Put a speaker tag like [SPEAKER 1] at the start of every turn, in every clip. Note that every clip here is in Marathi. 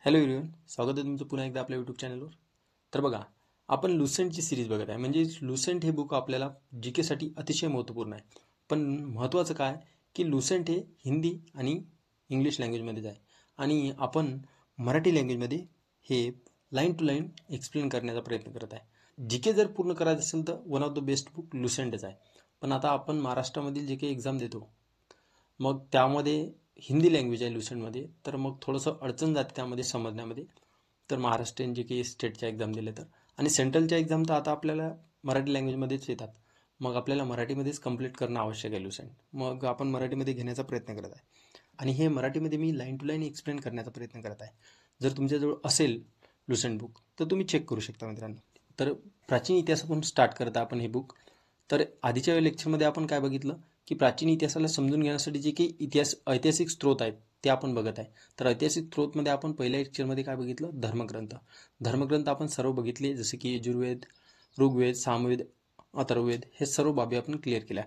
[SPEAKER 1] हॅलो एव्हरीवन, स्वागत आहे तुमचं पुन्हा एकदा आपल्या यूट्यूब चॅनलवर. तर बघा, आपण लुसेंटची सिरीज बघत आहे. म्हणजे लुसेंट हे बुक आपल्याला जी केसाठी अतिशय महत्त्वपूर्ण आहे. पण महत्त्वाचं काय की लुसेंट हे हिंदी आणि इंग्लिश लँग्वेजमध्येच आहे आणि आपण मराठी लँग्वेजमध्ये हे लाईन टू लाईन एक्सप्लेन करण्याचा प्रयत्न करत आहे. जी के जर पूर्ण करायचं असेल तर one of the best book लुसेंटच आहे. पण आता आपण महाराष्ट्रामधील जे काही एक्झाम देतो, मग त्यामध्ये हिंदी लँग्वेज आहे लुसेंटमध्ये, तर मग थोडंसं अडचण जाते त्यामध्ये समजण्यामध्ये. तर महाराष्ट्रीयन जे काही स्टेटच्या एक्झाम दिले तर, आणि सेंट्रलच्या एक्झाम तर आता आपल्याला मराठी लँग्वेजमध्येच येतात. मग आपल्याला मराठीमध्येच कंप्लीट करणं आवश्यक आहे लुसेंट. मग आपण मराठीमध्ये घेण्याचा प्रयत्न करत आहे आणि हे मराठीमध्ये मी लाईन टू लाईन एक्सप्लेन करण्याचा प्रयत्न करत आहे. जर तुमच्याजवळ असेल लुसेंट बुक तर तुम्ही चेक करू शकता मित्रांनो. तर प्राचीन इतिहासापासून स्टार्ट करता आपण हे बुक. तर आधीच्या लेक्चरमध्ये आपण काय बघितलं की प्राचीन इतिहासाला समजून घेण्यासाठी जे काही ऐतिहासिक स्रोत आहेत ते आपण बघत आहे. तर ऐतिहासिक स्रोतमध्ये आपण पहिल्या लेक्चरमध्ये काय बघितलं, धर्मग्रंथ आपण सर्व बघितले, जसे की यजुर्वेद, ऋग्वेद, सामवेद, अथर्ववेद, हे सर्व बाबी आपण क्लिअर केल्या.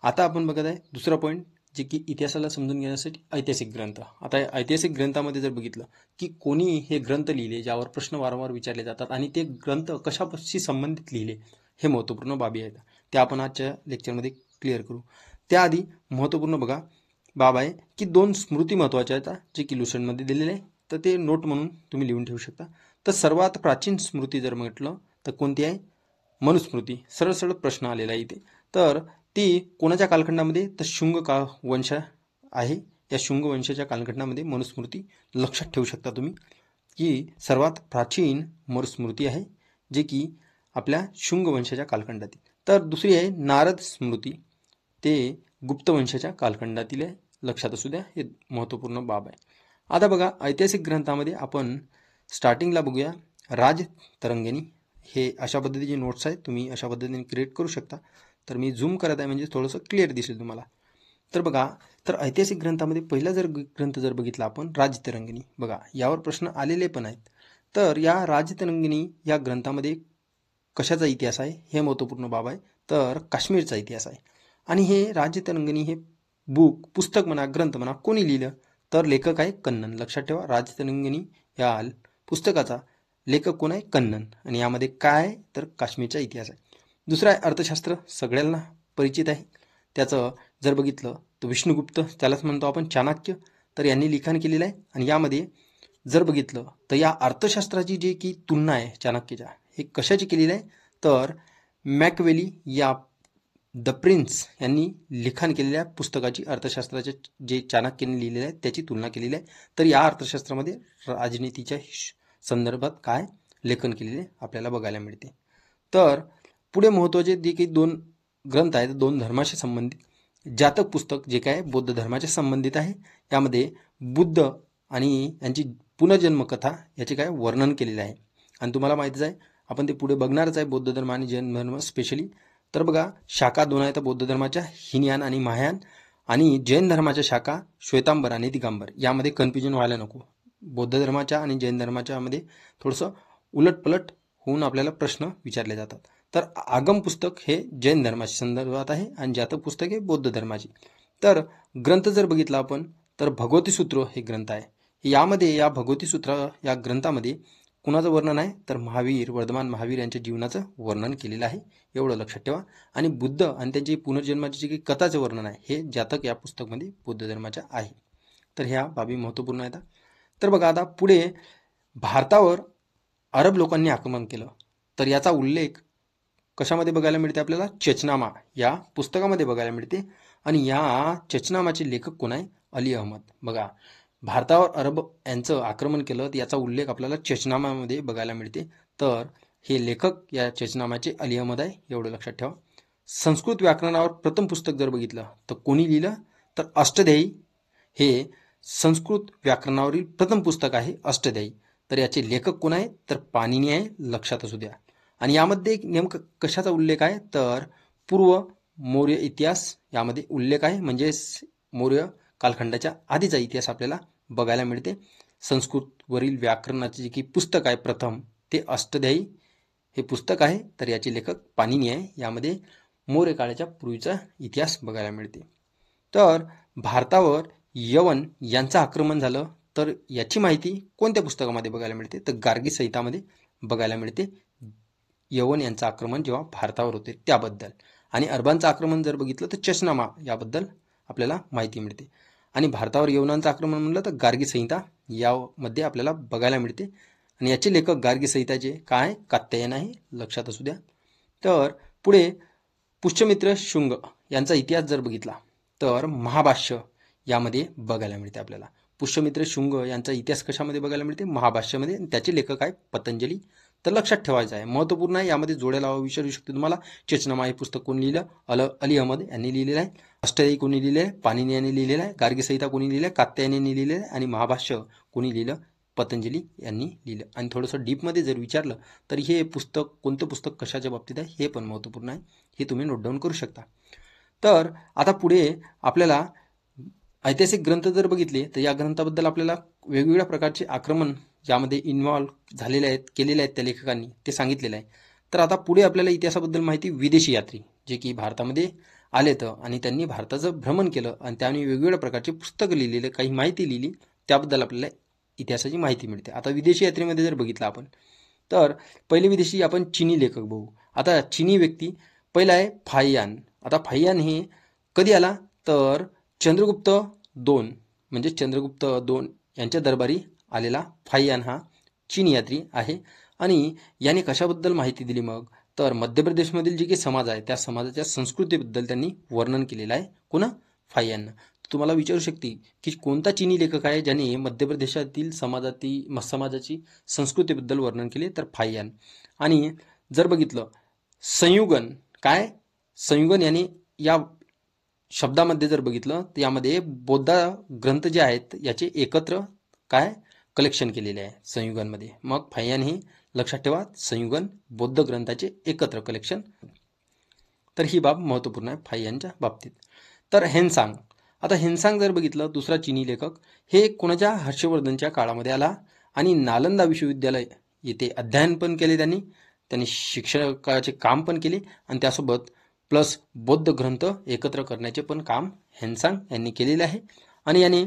[SPEAKER 1] आता आपण बघत आहे दुसरा पॉईंट, जे की इतिहासाला समजून घेण्यासाठी ऐतिहासिक ग्रंथ. आता ऐतिहासिक ग्रंथामध्ये जर बघितलं की कोणी हे ग्रंथ लिहिले ज्यावर प्रश्न वारंवार विचारले जातात आणि ते ग्रंथ कशाशी संबंधित लिहिले, हे महत्त्वपूर्ण बाबी आहेत. ते आपण आजच्या लेक्चरमध्ये क्लिअर करू. त्याआधी महत्त्वपूर्ण बघा बाब आहे की 2 स्मृती महत्त्वाच्या आहेत जे की लुसेंटमध्ये दिलेले आहे. तर ते नोट म्हणून तुम्ही लिहून ठेवू शकता. तर सर्वात प्राचीन स्मृती जर म्हटलं तर कोणती आहे? मनुस्मृती. सरळ सरळ प्रश्न आलेला आहे इथे. तर ती कोणाच्या कालखंडामध्ये? तर शुंग वंश आहे. या शुंग वंशाच्या कालखंडामध्ये मनुस्मृती लक्षात ठेवू शकता तुम्ही की सर्वात प्राचीन मनुस्मृती आहे जे की आपल्या शुंग वंशाच्या कालखंडातील. तर दुसरी आहे नारद स्मृती, ते गुप्त वंशाच्या कालखंडातील आहे. लक्षात असू द्या, हे महत्त्वपूर्ण बाब आहे. आता बघा, ऐतिहासिक ग्रंथामध्ये आपण स्टार्टिंगला बघूया राजतरंगिणी. हे अशा पद्धतीचे नोट्स आहेत, तुम्ही अशा पद्धतीने क्रिएट करू शकता. तर मी झूम करत आहे म्हणजे थोडंसं क्लिअर दिसेल तुम्हाला. तर बघा, तर ऐतिहासिक ग्रंथामध्ये पहिला ग्रंथ जर बघितला आपण, राजतरंगिणी. बघा, यावर प्रश्न आलेले पण आहेत. तर या राजतरंगिणी या ग्रंथामध्ये कशाचा इतिहास आहे हे महत्त्वपूर्ण बाब आहे. तर काश्मीरचा इतिहास आहे. आणि हे राजतरंगिणी हे पुस्तक म्हणा, ग्रंथ म्हणा, कोणी लिहिलं? तर लेखक आहे कन्नन. लक्षात ठेवा, राजतरंगिणी या पुस्तकाचा लेखक कोण आहे? कन्नन. आणि यामध्ये काय आहे? तर काश्मीरचा इतिहास आहे. दुसरा आहे अर्थशास्त्र, सगळ्यांना परिचित आहे. त्याचं जर बघितलं तर विष्णुगुप्त, त्यालाच म्हणतो आपण चाणक्य, तर यांनी लिखाण केलेलं आहे. आणि यामध्ये जर बघितलं तर या अर्थशास्त्राची जी की तुलना आहे चाणक्यच्या, हे कशाची केलेली आहे? तर मॅकवेली या द प्रिन्स यांनी लिखाण केलेल्या पुस्तकाची, अर्थशास्त्राचे जे चाणक्याने लिहिलेले आहे त्याची तुलना केलेली आहे. तर या अर्थशास्त्रामध्ये राजनीतीच्या संदर्भात काय लेखन केलेले आपल्याला बघायला मिळते. तर पुढे महत्त्वाचे जे काही 2 ग्रंथ आहेत, 2 धर्माशी संबंधित. जातक पुस्तक जे काय बौद्ध धर्माच्या संबंधित आहे. यामध्ये बुद्ध आणि यांची पुनर्जन्म कथा याचे काय वर्णन केलेले आहे. आणि तुम्हाला माहितीच आहे, आपण ते पुढे बघणारच आहे, बौद्ध धर्म आणि जैन धर्म स्पेशली. तर बघा, शाखा 2 आहेत बौद्ध धर्माच्या, हिनयान आणि महायान. आणि जैन धर्माच्या शाखा श्वेतांबर आणि दिगंबर. यामध्ये कन्फ्युजन व्हायला नको. बौद्ध धर्माच्या आणि जैन धर्माच्या मध्ये थोडंसं उलटपलट होऊन आपल्याला प्रश्न विचारले जातात. तर आगम पुस्तक हे जैन धर्माच्या संदर्भात आहे आणि जातक पुस्तक हे बौद्ध धर्माचे. तर ग्रंथ जर बघितला आपण तर भगवती सूत्र हे ग्रंथ आहे. यामध्ये या भगवती सूत्र या ग्रंथामध्ये कुणाचं वर्णन आहे? तर वर्धमान महावीर यांच्या जीवनाचं वर्णन केलेलं आहे. एवढं लक्षात ठेवा. आणि बुद्ध आणि त्यांची पुनर्जन्माची जी काही कथाचं वर्णन आहे हे जातक या पुस्तकमध्ये बौद्ध धर्माच्या आहे. तर ह्या बाबी महत्त्वपूर्ण आहेत. तर बघा, आता पुढे भारतावर अरब लोकांनी आक्रमण केलं, तर याचा उल्लेख कशामध्ये बघायला मिळते आपल्याला? चचनामा या पुस्तकामध्ये बघायला मिळते. आणि या चचनामाचे लेखक कोण आहे? अली अहमद. बघा, भारतावर अरब यांचं आक्रमण केलं तर याचा उल्लेख आपल्याला चचनामामध्ये बघायला मिळते. तर हे लेखक या चचनामाचे अली अहमद आहे, एवढं लक्षात ठेवा. संस्कृत व्याकरणावर प्रथम पुस्तक जर बघितलं तर कोणी लिहिलं? तर अष्टध्यायी हे संस्कृत व्याकरणावरील प्रथम पुस्तक आहे, अष्टध्यायी. तर याचे लेखक कोण आहे? तर पाणिनी आहे, लक्षात असू द्या. आणि यामध्ये नेमकं कशाचा उल्लेख आहे? तर पूर्व मौर्य इतिहास यामध्ये उल्लेख आहे. म्हणजे मौर्य कालखंडाच्या आधीचा इतिहास आपल्याला बघायला मिळते. संस्कृतवरील व्याकरणाचे जे की पुस्तक आहे प्रथम, ते अष्टध्यायी हे पुस्तक आहे. तर याचे लेखक पाणिनी आहे. यामध्ये मौर्य काळाच्या पूर्वीचा इतिहास बघायला मिळते. तर भारतावर यवन यांचं आक्रमण झालं तर याची माहिती कोणत्या पुस्तकामध्ये बघायला मिळते तर गार्गी संहितामध्ये बघायला मिळते. यवन यांचं आक्रमण जेव्हा भारतावर होते त्याबद्दल. आणि अरबांचं आक्रमण जर बघितलं तर चशनामा याबद्दल आपल्याला माहिती मिळते. आणि भारतावर यवनांचं आक्रमण म्हणलं तर गार्गी संहिता यामध्ये आपल्याला बघायला मिळते. आणि याचे लेखक गार्गी संहिताचे काय कात्यायन आहे, लक्षात असू द्या. तर पुढे पुष्यमित्र शुंग यांचा इतिहास जर बघितला तर महाभाष्य यामध्ये बघायला मिळते आपल्याला. पुष्यमित्र शुंग यांचा इतिहास कशामध्ये बघायला मिळते, महाभाष्यामध्ये. त्याचे लेखक आहे पतंजली. तर लक्षात ठेवायचं आहे, महत्त्वपूर्ण आहे. यामध्ये जोड्या लावा विचारू शकते तुम्हाला. चेतनामा हे पुस्तक कोणी लिहिलं, अली अहमद यांनी लिहिलेलं आहे. अष्टदयी कोणी लिहिलेलं आहे, पाणिनी यांनी लिहिलेलं आहे. गार्गी संहिता कोणी लिहिलं आहे, कात्यायन यांनी लिहिलेलं आहे. आणि महाभाष्य कोणी लिहिलं, पतंजली यांनी लिहिलं. आणि थोडंसं डीपमध्ये जर विचारलं तर हे पुस्तक कोणतं पुस्तक कशाच्या बाबतीत आहे हे पण महत्त्वपूर्ण आहे, हे तुम्ही नोट डाऊन करू शकता. तर आता पुढे आपल्याला ऐतिहासिक ग्रंथ जर बघितले तर या ग्रंथाबद्दल आपल्याला वेगवेगळ्या प्रकारचे आक्रमण यामध्ये इन्व्हॉल्व झालेले आहेत, केलेले आहेत त्या लेखकांनी, ते सांगितलेलं आहे. तर आता पुढे आपल्याला इतिहासाबद्दल माहिती विदेशी यात्री जे की भारतामध्ये आलेत आणि त्यांनी भारताचं भ्रमण केलं आणि त्यांनी वेगवेगळ्या प्रकारचे पुस्तकं लिहिलेले, काही माहिती लिहिली, त्याबद्दल आपल्याला इतिहासाची माहिती मिळते. आता विदेशी यात्रेमध्ये जर बघितलं आपण तर पहिले विदेशी आपण चीनी लेखक बघू. आता चीनी व्यक्ती पहिला आहे फाहियान. आता फाहियान हे कधी आला तर चंद्रगुप्त II म्हणजे चंद्रगुप्त II यांच्या दरबारी आलेला फाहियान हा चीनी यात्री आहे. आणि याने कशाबद्दल माहिती दिली मग तर मध्य प्रदेशमधील जे काही समाज आहे त्या समाजाच्या संस्कृतीबद्दल त्यांनी वर्णन केलेलं आहे. कोणा, फाहियान. तुम्हाला विचारू शकते की कोणता चीनी लेखक आहे ज्याने मध्य प्रदेशातील समाजाची संस्कृतीबद्दल वर्णन केले तर फाहियान. आणि जर बघितलं संयुगन, काय संयुगन याने या शब्दामध्ये जर बघितलं तर यामध्ये बौद्ध ग्रंथ जे आहेत याचे एकत्र काय कलेक्शन केलेले आहे संयुगनमध्ये. मग फाहियान हे लक्षात ठेवा, संयुगन बौद्ध ग्रंथाचे एकत्र कलेक्शन. तर ही बाब महत्त्वपूर्ण आहे फाहियानच्या बाबतीत. तर हेनसांग, आता हेनसांग जर बघितलं दुसरा चीनी लेखक, हे कोणाच्या हर्षवर्धनच्या काळामध्ये आला आणि नालंदा विश्वविद्यालय येथे अध्ययन पण केले त्यांनी शिक्षकाचे काम पण केले आणि त्यासोबत प्लस बौद्ध ग्रंथ एकत्र करण्याचे पण काम हेनसांग यांनी केलेले आहे. आणि याने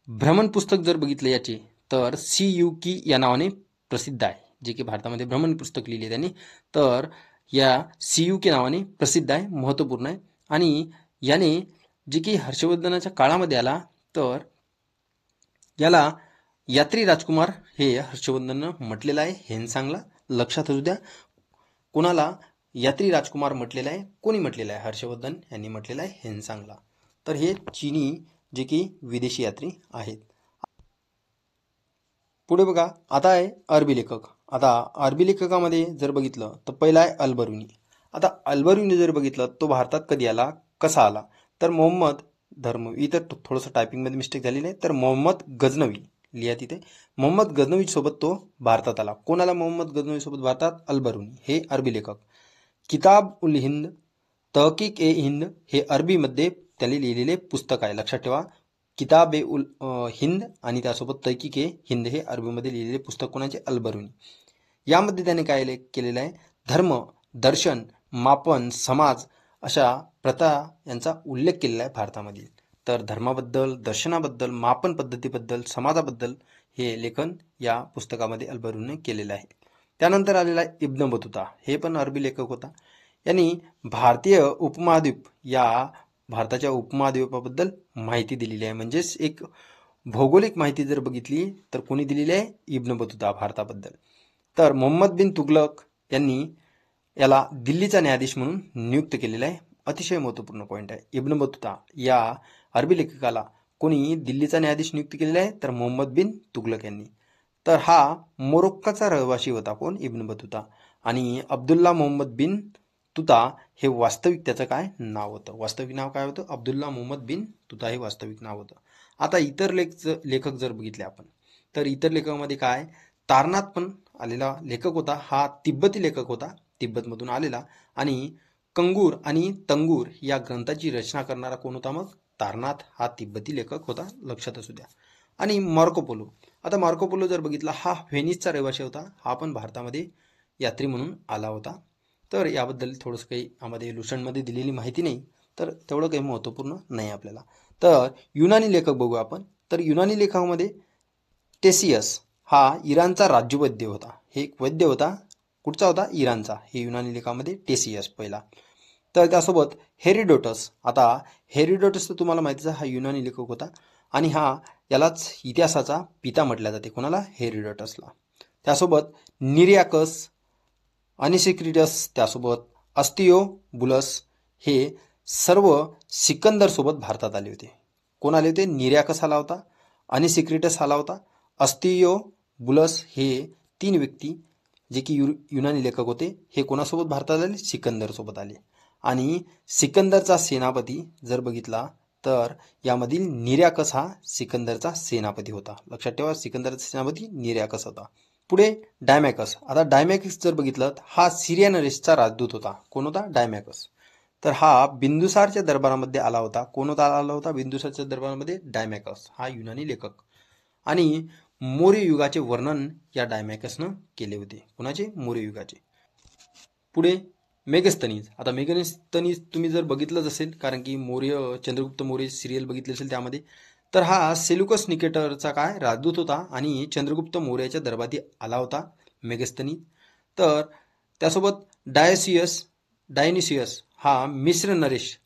[SPEAKER 1] भ्रमण पुस्तक जर बघितलं याचे तर CUK या नावाने प्रसिद्ध आहे, जे की भारतामध्ये भ्रमण पुस्तक लिहिले त्यांनी. तर या CUK नावाने प्रसिद्ध आहे, महत्त्वपूर्ण आहे. आणि याने जे की हर्षवर्धनाच्या काळामध्ये आला तर याला यात्री राजकुमार हे हर्षवर्धननं म्हटलेलं आहे हेनसांगला, लक्षात असू द्या. कोणाला यात्री राजकुमार म्हटलेलं आहे, कोणी म्हटलेलं आहे, हर्षवर्धन यांनी म्हटलेलं आहे हेनसांगला. तर हे चीनी जे की विदेशी यात्री आहेत. पुढे बघा आता आहे अरबी लेखक. आता अरबी लेखकामध्ये जर बघितलं तर पहिला आहे अल्बरुनी. आता अल्बरुनी जर बघितलं तो भारतात कधी आला, कसा आला तर मोहम्मद धर्मवी, इथं थोडंसं टायपिंगमध्ये मिस्टेक झालेली आहे, तर मोहम्मद गजनवी लिहा तिथे. मोहम्मद गजनवी सोबत तो भारतात आला. कोण आला मोहम्मद गजनवी सोबत भारतात, अल्बरुनी हे अरबी लेखक. किताब उल हिंद, तहकीक ए हिंद हे अरबीमध्ये त्याने लिहिलेले पुस्तक आहे, लक्षात ठेवा. किताब ए उल हिंद आणि त्यासोबत तहकीक ए हिंद हे अरबीमध्ये लिहिलेले पुस्तक कोणाचे, अल्बरुनी. यामध्ये त्याने काय केलेलं आहे, धर्म, दर्शन, मापन, समाज अशा प्रथा यांचा उल्लेख केलेला आहे भारतामधील. तर धर्माबद्दल, दर्शनाबद्दल, मापन पद्धतीबद्दल, समाजाबद्दल हे लेखन या पुस्तकामध्ये अल्बरुनीने केलेलं आहे. त्यानंतर आलेला आहे इब्न बतुता, हे पण अरबी लेखक होता. यांनी भारतीय उपमहाद्वीप या भारताच्या उपमहाद्वीपाबद्दल माहिती दिलेली आहे. म्हणजेच एक भौगोलिक माहिती जर बघितली तर कोणी दिलेली आहे, इब्न बतुता भारताबद्दल. तर मोहम्मद बिन तुगलक यांनी याला दिल्लीचा न्यायाधीश म्हणून नियुक्त केलेला आहे. अतिशय महत्त्वपूर्ण पॉईंट आहे. इब्न बतुता या अरबी लेखकाला कोणी दिल्लीचा न्यायाधीश नियुक्त केलेला आहे तर मोहम्मद बिन तुगलक यांनी. तर हा मोरोक्कोचा रहिवासी होता, कोण, इब्न बतुता. आणि अब्दुल्ला मोहम्मद बिन तुता हे वास्तविक त्याचं काय नाव होतं, वास्तविक नाव काय होतं, अब्दुल्ला मोहम्मद बिन तुता हे वास्तविक नाव होतं. आता इतर लेखक जर बघितले आपण तर इतर लेखकामध्ये काय, तारनाथ पण आलेला लेखक होता. हा तिब्बती लेखक होता, तिब्बतमधून आलेला. आणि कंगूर आणि तंगूर या ग्रंथाची रचना करणारा कोण होता, मग तारनाथ हा तिब्बती लेखक होता, लक्षात असू द्या. आणि मार्को पोलो, आता मार्को पोलो जर बघितला हा व्हेनिसचा रहिवासी होता. हा पण भारतामध्ये यात्री म्हणून आला होता. तर याबद्दल थोडंसं काही यामध्ये लुसंटमध्ये दिलेली माहिती नाही, तर तेवढं काही महत्त्वपूर्ण नाही आपल्याला. तर युनानी लेखक बघू आपण. तर युनानी लेखकामध्ये टेसियस हा इराणचा राज्यवैद्य होता. हे एक वैद्य होता. कुठचा होता? इराणचा. हे युनानी लेखामध्ये टेसियस पहिला. तर त्यासोबत हेरोडोटस. आता हेरोडोटस तर तुम्हाला माहितीच आहे, हा युनानी लेखक होता आणि यालाच इतिहासाचा पिता म्हटल्या जाते. कोणाला? हेरोडोटसला. त्यासोबत निरियाकस, अनिसिक्रिटस, त्यासोबत अस्तियोबुलस हे सर्व सिकंदर सोबत भारतात आले होते. कोण आले होते? निरियाकस आला होता, अनिसिक्रिटस आला होता, अस्तियोबुलस हे 3 व्यक्ती जे की युनानी लेखक होते, हे कोणासोबत भारतात आले? सिकंदर सोबत आले. आणि सिकंदरचा सेनापती जर बघितला तर यामधील निरियाकस हा सिकंदरचा सेनापती होता. लक्षात ठेवा, सिकंदरचा सेनापती निरियाकस होता. पुढे डायमॅकस. आता डायमॅकस जर बघितलं हा सिरिया नरेशचा राजदूत होता. कोण होता? डायमॅकस. तर हा बिंदुसारच्या दरबारामध्ये आला होता. कोण होता? आला होता बिंदुसारच्या दरबारामध्ये? डायमॅकस हा युनानी लेखक. आणि मौर्य युगाचे वर्णन या डायमॅकसनं केले होते. कोणाचे? मौर्य युगाचे. पुढे मेगस्थनीज. आता मेगस्थनीज तुम्ही जर बघितलंच असेल, कारण की चंद्रगुप्त मौर्य सिरियल बघितली असेल त्यामध्ये, तर हा सेल्युकस निकेटरचा काय? राजदूत होता आणि चंद्रगुप्त मौर्याच्या दरबारी आला होता मेगस्थनीज. तर त्यासोबत डायनिसियस हा मिस्र नरेश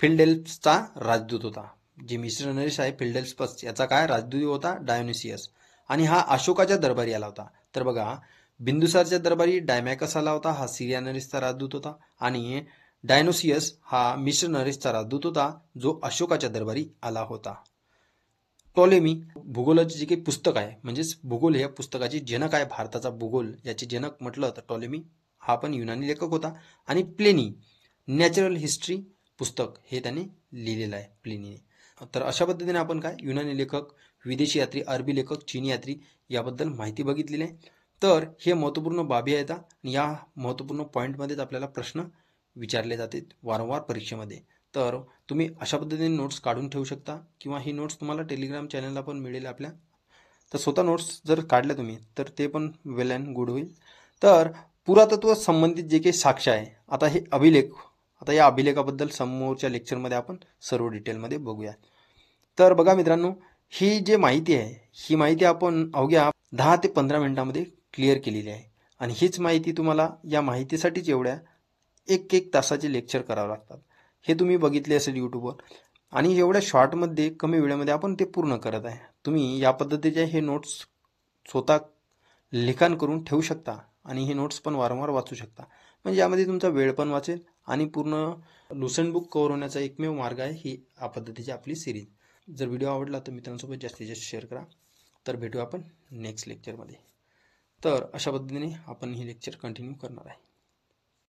[SPEAKER 1] फिलडेल्फसचा राजदूत होता. जे मिस्र नरेश आहे फिलडेल्फस याचा काय? राजदूत होता डायोनिसियस. आणि हा अशोकाच्या दरबारी आला होता. तर बघा, बिंदुसारच्या दरबारी डायमॅकस आला होता, हा सिरिया नरेशचा राजदूत होता. आणि डायनोसियस हा मिस्र नरेशचा राजदूत होता, जो अशोकाच्या दरबारी आला होता. टॉलेमी भूगोलाचे जे काही पुस्तक आहे, म्हणजेच भूगोल या पुस्तकाचे जनक आहे, भारताचा भूगोल याचे जनक म्हटलं तर टॉलेमी हा पण युनानी लेखक होता. आणि प्लेनी नॅचरल हिस्ट्री पुस्तक हे त्याने लिहिलेलं आहे, प्लेनीने. तर अशा पद्धतीने आपण काय युनानी लेखक, विदेशी यात्री, अरबी लेखक, चीनी यात्री याबद्दल माहिती बघितलेली आहे. तर हे महत्त्वपूर्ण बाबी आहेत आणि या महत्त्वपूर्ण पॉईंटमध्येच आपल्याला प्रश्न विचारले जातात वारंवार परीक्षेमध्ये. तर तुम्ही अशा पद्धतीने नोट्स काढून ठेवू शकता किंवा ही नोट्स तुम्हाला टेलिग्राम चॅनलला पण मिळेल आपल्या. तर स्वतः नोट्स जर काढल्या तुम्ही तर ते पण वेल अँड गुड होईल. तर पुरातत्व संबंधित जे काही साक्ष आहे, आता हे अभिलेख, आता या अभिलेखाबद्दल समोरच्या लेक्चरमध्ये आपण सर्व डिटेलमध्ये बघूया. तर बघा मित्रांनो, ही जी माहिती आहे, ही माहिती आपण अवघ्या 10 ते 15 मिनिटांमध्ये क्लिअर केलेली आहे. आणि हीच माहिती तुम्हाला या माहितीसाठीच एवढ्या 1-1 तासाचे लेक्चर करावं लागतात. हे तुम्ही बघितले असेल यूट्यूबवर. आणि एवढ्या शॉर्टमध्ये, कमी वेळेमध्ये आपण ते पूर्ण करत आहे. तुम्ही या पद्धतीचे हे नोट्स स्वतः लिखाण करून ठेवू शकता आणि हे नोट्स पण वारंवार वाचू शकता. म्हणजे यामध्ये तुमचा वेळ पण वाचेल आणि पूर्ण लुसेंट बुक कव्हर होण्याचा एकमेव मार्ग आहे ही या पद्धतीची आपली सिरीज. जर व्हिडिओ आवडला तर मित्रांसोबत जास्तीत जास्त शेअर करा. तर भेटू आपण नेक्स्ट लेक्चरमध्ये. तर अशा पद्धतीने आपण ही लेक्चर कंटिन्यू करणार आहे.